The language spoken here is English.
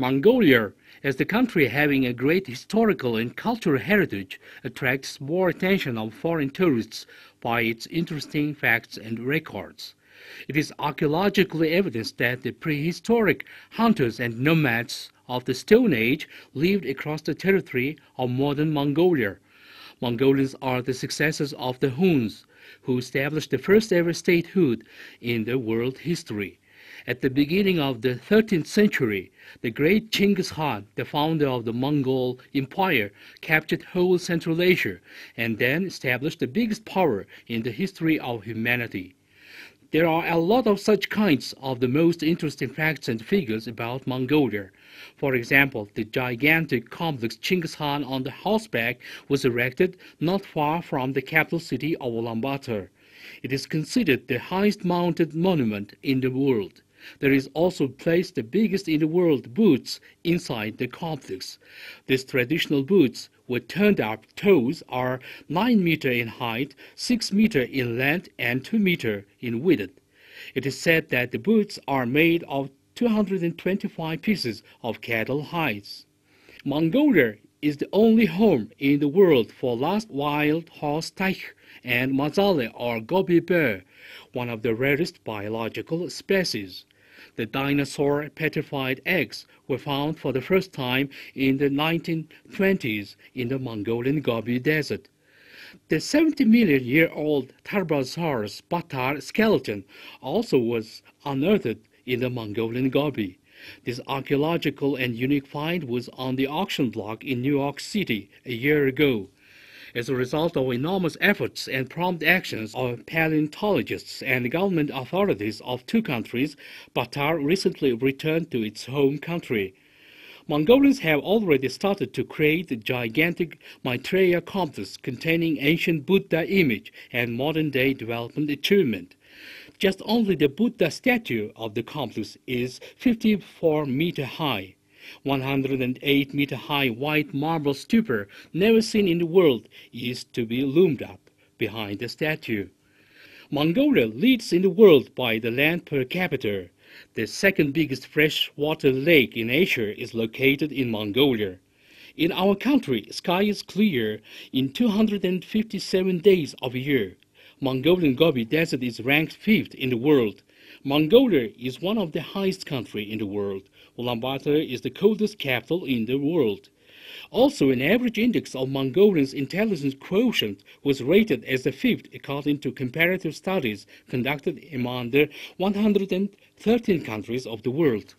Mongolia, as the country having a great historical and cultural heritage, attracts more attention of foreign tourists by its interesting facts and records. It is archaeologically evidenced that the prehistoric hunters and nomads of the Stone Age lived across the territory of modern Mongolia. Mongolians are the successors of the Huns, who established the first ever statehood in the world history. At the beginning of the 13th century, the great Chinggis Khan, the founder of the Mongol Empire, captured whole Central Asia and then established the biggest power in the history of humanity. There are a lot of such kinds of the most interesting facts and figures about Mongolia. For example, the gigantic complex Chinggis Khan on the horseback was erected not far from the capital city of Ulaanbaatar. It is considered the highest mounted monument in the world. There is also placed the biggest in the world boots inside the complex. These traditional boots with turned-up toes are 9 meters in height, 6 meters in length, and 2 meters in width. It is said that the boots are made of 225 pieces of cattle hides. Mongolia is the only home in the world for last wild horse teich and mazale or gobi bear, one of the rarest biological species. The dinosaur petrified eggs were found for the first time in the 1920s in the Mongolian Gobi Desert. The 70-million-year-old Tarbosaurus batar skeleton also was unearthed in the Mongolian Gobi. This archaeological and unique find was on the auction block in New York City a year ago. As a result of enormous efforts and prompt actions of paleontologists and government authorities of two countries, Batar recently returned to its home country. Mongolians have already started to create the gigantic Maitreya complex containing ancient Buddha image and modern-day development achievement. Just only the Buddha statue of the complex is 54 meters high. 108-meter high white marble stupa, never seen in the world, is to be loomed up behind the statue. Mongolia leads in the world by the land per capita. The second biggest freshwater lake in Asia is located in Mongolia. In our country, sky is clear in 257 days of a year. Mongolian Gobi Desert is ranked 5th in the world. Mongolia is one of the highest countries in the world. Ulaanbaatar is the coldest capital in the world. Also, an average index of Mongolians' intelligence quotient was rated as the 5th according to comparative studies conducted among the 113 countries of the world.